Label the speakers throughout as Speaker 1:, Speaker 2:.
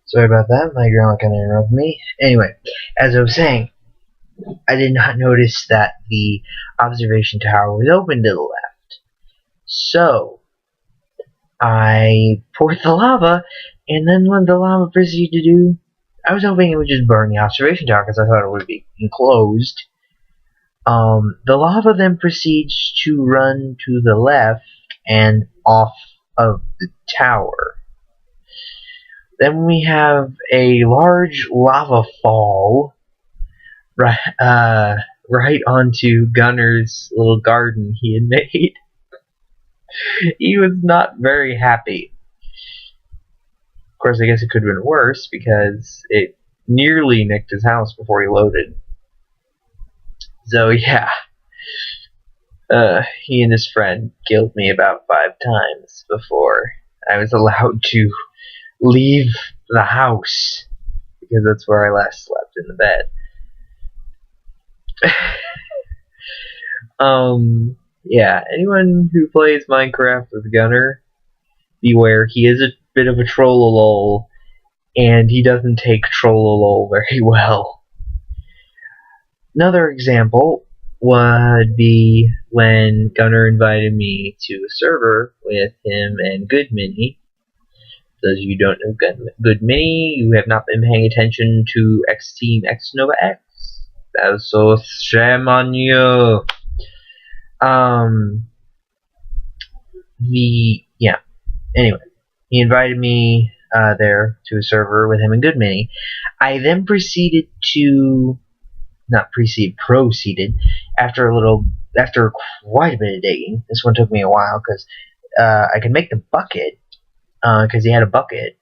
Speaker 1: Sorry about that. My grandma kind of interrupted me. Anyway, as I was saying, I did not notice that the observation tower was open to the left. So, I poured the lava, and then when the lava proceeded to do, I was hoping it would just burn the observation tower because I thought it would be enclosed. The lava then proceeds to run to the left and off of the tower. Then we have a large lava fall right onto Gunner's little garden he had made. He was not very happy. Of course, I guess it could have been worse because it nearly nicked his house before he loaded. So yeah, he and his friend killed me about 5 times before I was allowed to leave the house, because that's where I last slept, in the bed. Yeah, anyone who plays Minecraft with Gunner, beware, he is a bit of a Trololol, and he doesn't take Trololol very well. Another example would be when Gunner invited me to a server with him and Good Mini. Those of you who don't know Good Mini, you have not been paying attention to X Team X Nova X. That was so shame on you. Anyway, he invited me there to a server with him and Good Mini. I then proceeded after quite a bit of digging. This one took me a while because I could make the bucket because he had a bucket.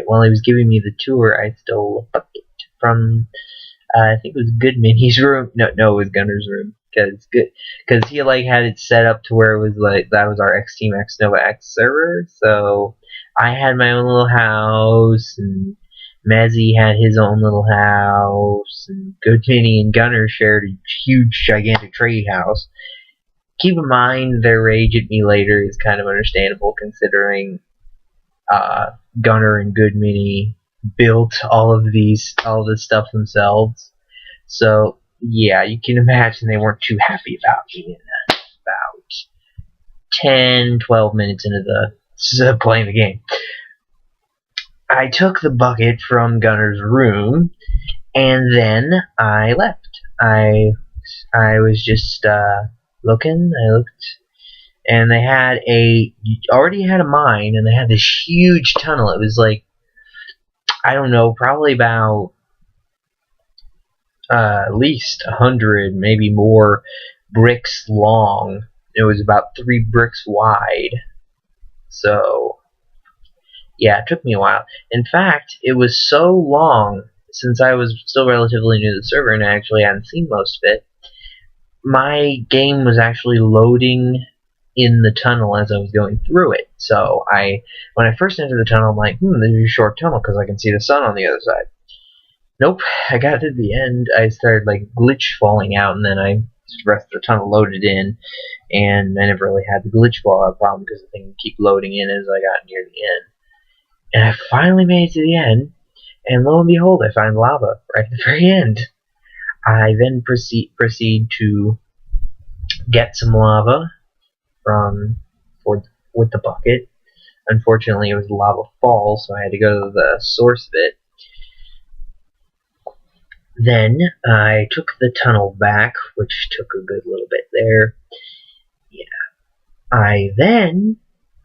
Speaker 1: While he was giving me the tour, I stole a bucket from I think it was Good Mini's room. No, it was Gunner's room because he had it set up to where it was that was our X Team X Nova X server. So I had my own little house, and Mezzy had his own little house, and Good Mini and Gunner shared a huge, gigantic trade house. Keep in mind, their rage at me later is kind of understandable, considering Gunner and Good Mini built all this stuff themselves. So yeah, you can imagine they weren't too happy about me in about 10-12 minutes into the playing the game. I took the bucket from Gunner's room, and then I left. I was just looking. I looked, and they already had a mine, and they had this huge tunnel. It was I don't know, probably about at least 100, maybe more, bricks long. It was about 3 bricks wide. So yeah, it took me a while. In fact, it was so long, since I was still relatively new to the server and I actually hadn't seen most of it, my game was actually loading in the tunnel as I was going through it. So when I first entered the tunnel, I'm like, this is a short tunnel because I can see the sun on the other side. Nope, I got to the end, I started glitch falling out, and then the rest of the tunnel loaded in, and I never really had the glitch fallout problem because the thing would keep loading in as I got near the end. And I finally made it to the end, and lo and behold, I find lava right at the very end. I then proceed to get some lava with the bucket. Unfortunately, it was a lava fall, so I had to go to the source of it. Then I took the tunnel back, which took a good little bit there. Yeah. I then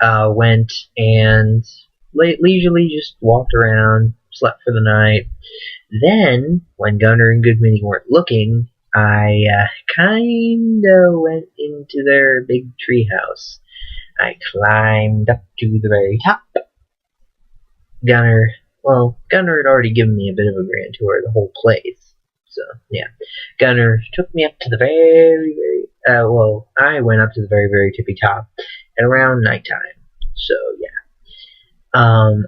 Speaker 1: went and leisurely just walked around, slept for the night. Then, when Gunner and Good Mini weren't looking, I kinda went into their big treehouse. I climbed up to the very top. Gunner had already given me a bit of a grand tour of the whole place. So, yeah. Gunner took me up to the I went up to the very, very tippy top at around nighttime. So, yeah.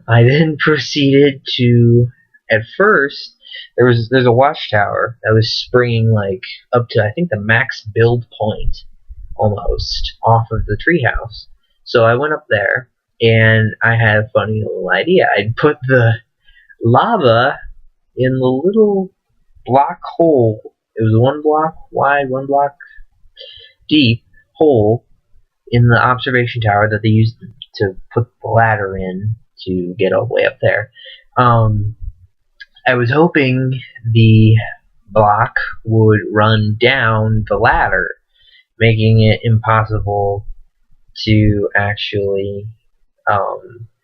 Speaker 1: I then proceeded to, at first, there's a watchtower that was springing up to, I think, the max build point, almost, off of the treehouse. So I went up there, and I had a funny little idea. I'd put the lava in the little block hole. It was 1 block wide, 1 block deep hole in the observation tower that they used to put the ladder in to get all the way up there. I was hoping the block would run down the ladder, making it impossible to actually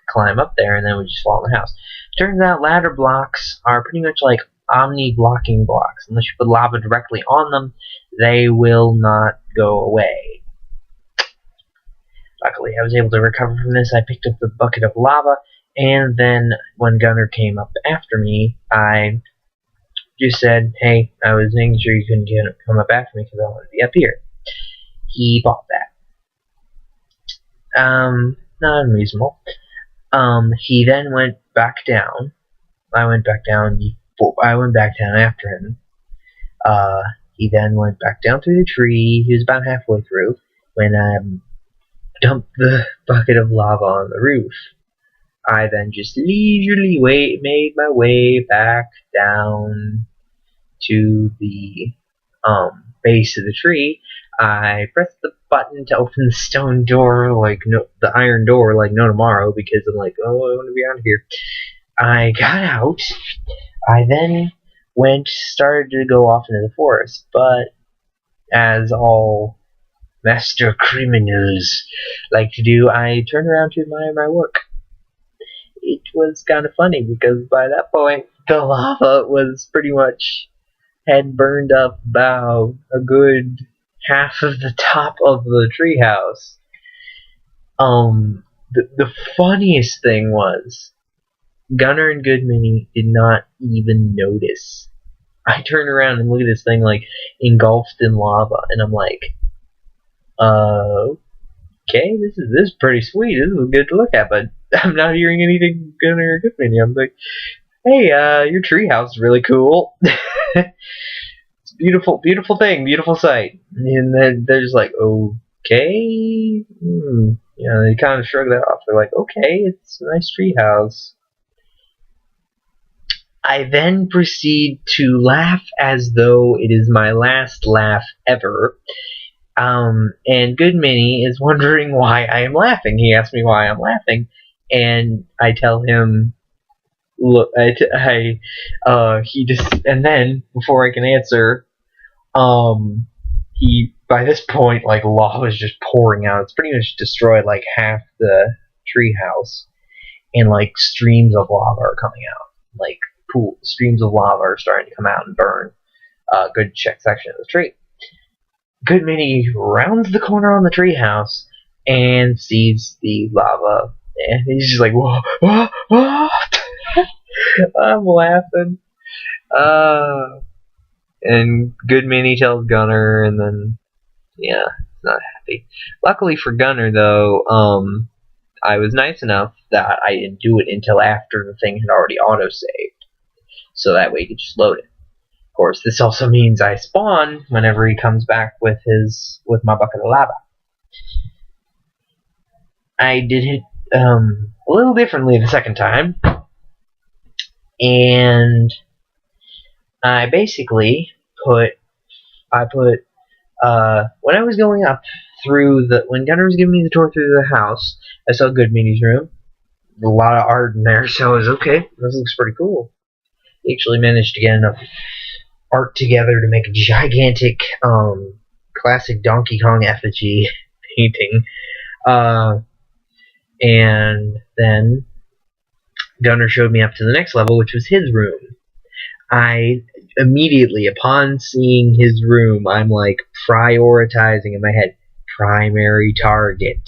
Speaker 1: climb up there, and then we just fall in the house. Turns out ladder blocks are pretty much like omni-blocking blocks. Unless you put lava directly on them, they will not go away. Luckily, I was able to recover from this. I picked up the bucket of lava, and then when Gunner came up after me, I just said, hey, I was making sure you couldn't come up after me because I wanted to be up here. He bought that. Not unreasonable. He then went back down. I went back down after him. He then went back down through the tree. He was about halfway through when I dumped the bucket of lava on the roof. I then just leisurely made my way back down to the base of the tree. I pressed the button to open the stone door, the iron door, like no tomorrow, because I'm like, oh, I want to be out of here. I got out. I then started to go off into the forest, but as all master criminals like to do, I turned around to admire my work. It was kind of funny because by that point, the lava was pretty much had burned up about a good half of the top of the treehouse. The funniest thing was Gunner and Goodmany did not even notice. I turned around and look at this thing like engulfed in lava, and I'm like, okay, this is pretty sweet. This is good to look at, but I'm not hearing anything Gunner or Goodmany. I'm like, hey, your treehouse is really cool. It's a beautiful, beautiful thing, beautiful sight. And then they're just like, okay. They kind of shrug that off. They're like, okay, it's a nice treehouse. I then proceed to laugh as though it is my last laugh ever. And Goodmany is wondering why I am laughing. He asks me why I'm laughing, and I tell him, look, and then before I can answer, by this point, like, lava is just pouring out. It's pretty much destroyed like half the treehouse, and like streams of lava are coming out. Like streams of lava are starting to come out and burn a good section of the tree. Goodmany rounds the corner on the treehouse and sees the lava, and he's just like, whoa, whoa, whoa. I'm laughing. And Goodmany tells Gunner, and then, yeah, not happy. Luckily for Gunner, though, I was nice enough that I didn't do it until after the thing had already autosaved. So that way he could just load it. Of course, this also means I spawn whenever he comes back with my bucket of lava. I did it a little differently the second time, and I basically when I was going up when Gunner was giving me the tour through the house, I saw Goodmany's room. A lot of art in there, so I was okay. This looks pretty cool. He actually managed to get enough art together to make a gigantic classic Donkey Kong effigy painting. And then Gunner showed me up to the next level, which was his room. I immediately, upon seeing his room, I'm like prioritizing in my head, primary target,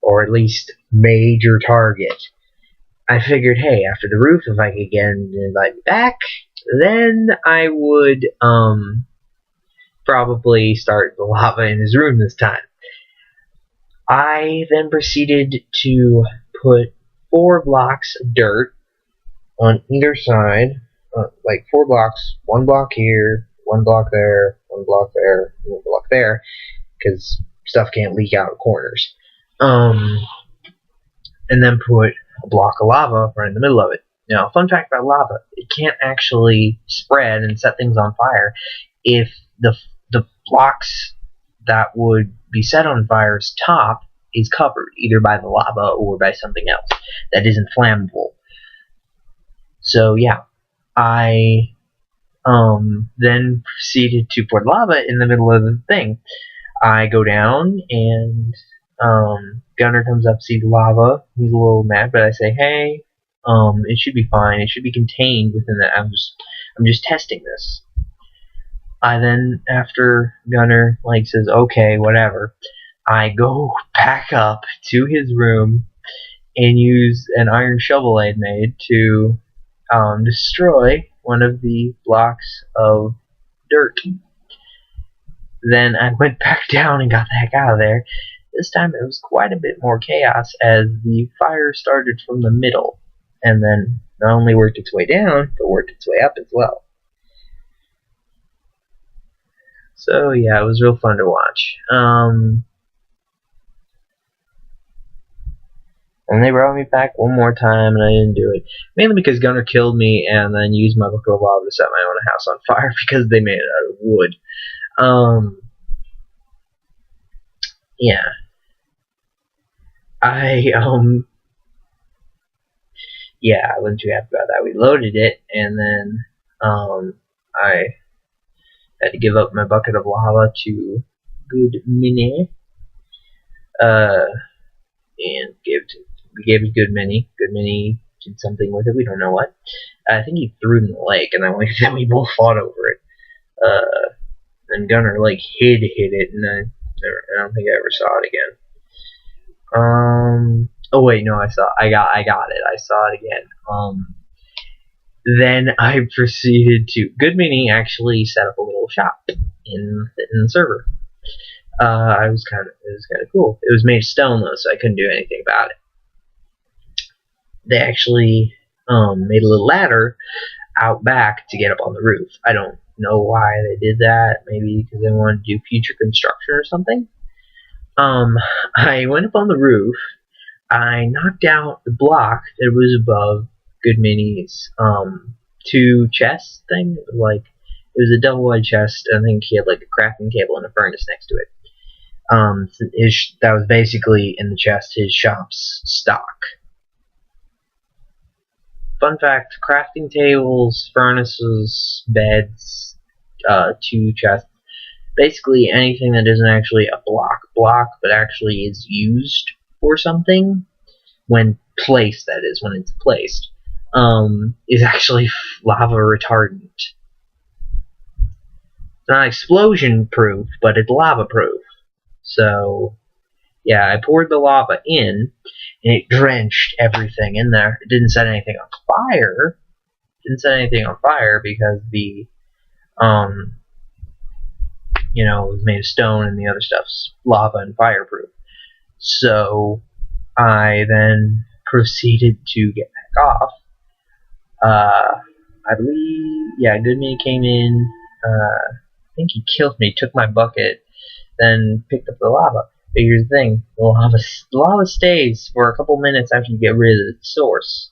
Speaker 1: or at least major target. I figured, hey, after the roof, if I could get him to invite me back, then I would probably start the lava in his room this time. I then proceeded to put 4 blocks of dirt on either side, like 4 blocks, 1 block here, 1 block there, 1 block there, 1 block there, because stuff can't leak out of corners. And then put a block of lava right in the middle of it. Now, fun fact about lava: it can't actually spread and set things on fire if the blocks that would be set on fire's top is covered either by the lava or by something else that isn't flammable. So yeah, I then proceeded to pour lava in the middle of the thing. I go down and Gunner comes up, sees the lava. He's a little mad, but I say, hey, it should be fine. It should be contained within that. I'm just testing this. I then, after Gunner says, okay, whatever, I go back up to his room and use an iron shovel I had made to destroy one of the blocks of dirt. Then I went back down and got the heck out of there. This time it was quite a bit more chaos as the fire started from the middle and then not only worked its way down, but worked its way up as well. So yeah, it was real fun to watch. And they brought me back one more time, and I didn't do it. Mainly because Gunner killed me and then used my bucket of lava to set my own house on fire because they made it out of wood. Yeah. Yeah, I wasn't too happy about that. We loaded it, and then, I had to give up my bucket of lava to Good Minnie, and we gave it Good Minnie. Good Minnie did something with it. We don't know what. I think he threw it in the lake, and then we both fought over it. And Gunner hid it, and I don't think I ever saw it again. Oh wait, no, I got it. I saw it again. Then I proceeded to. Good Minnie actually set up a little shop in the server. It was kind of cool. It was made of stone though, so I couldn't do anything about it. They actually made a little ladder out back to get up on the roof. I don't know why they did that. Maybe because they wanted to do future construction or something. I went up on the roof. I knocked out the block that was above Good Minnie's 2 chest thing. It was a double-wide chest. I think he had a crafting table and a furnace next to it. That was basically in the chest his shop's stock. Fun fact: crafting tables, furnaces, beds, 2 chests. Basically anything that isn't actually a block, but actually is used for something when placed. That is, when it's placed, is actually lava retardant. It's not explosion proof, but it's lava proof. So yeah, I poured the lava in, and it drenched everything in there. It didn't set anything on fire. Because the it was made of stone, and the other stuff's lava and fireproof. So I then proceeded to get back off. I believe, yeah, Good Minnie came in. I think he killed me, took my bucket, then picked up the lava. But here's the thing: the lava stays for a couple minutes after you get rid of the source.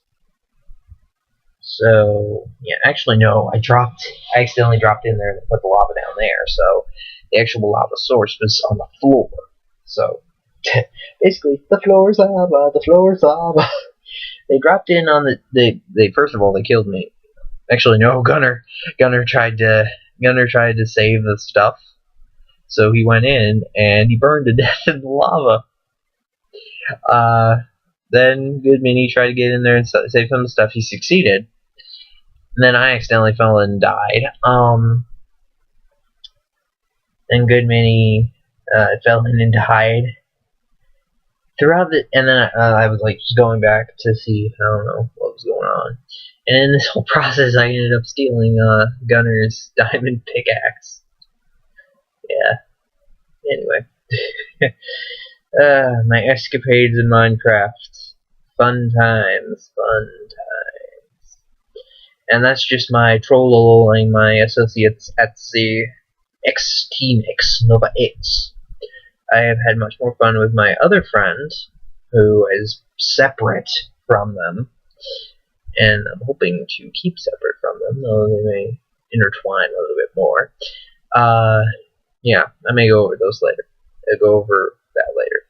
Speaker 1: So yeah, actually no, I accidentally dropped in there and put the lava down there. So the actual lava source was on the floor. So basically, the floor's lava. They dropped in on they first of all, they killed me. Actually, no, Gunner tried to save the stuff. So he went in and he burned to death in the lava. Then Good Minnie tried to get in there and save some of the stuff. He succeeded. And then I accidentally fell and died. And Good Minnie fell in and died. And then I was just going back to see, I don't know what was going on. And in this whole process, I ended up stealing Gunner's diamond pickaxe. Yeah. Anyway. My escapades in Minecraft. Fun times. And that's just my Trolololing my associates at the Team X Nova X. I have had much more fun with my other friend, who is separate from them. and I'm hoping to keep separate from them, though they may intertwine a little bit more. Yeah, I may go over those later. I'll go over that later.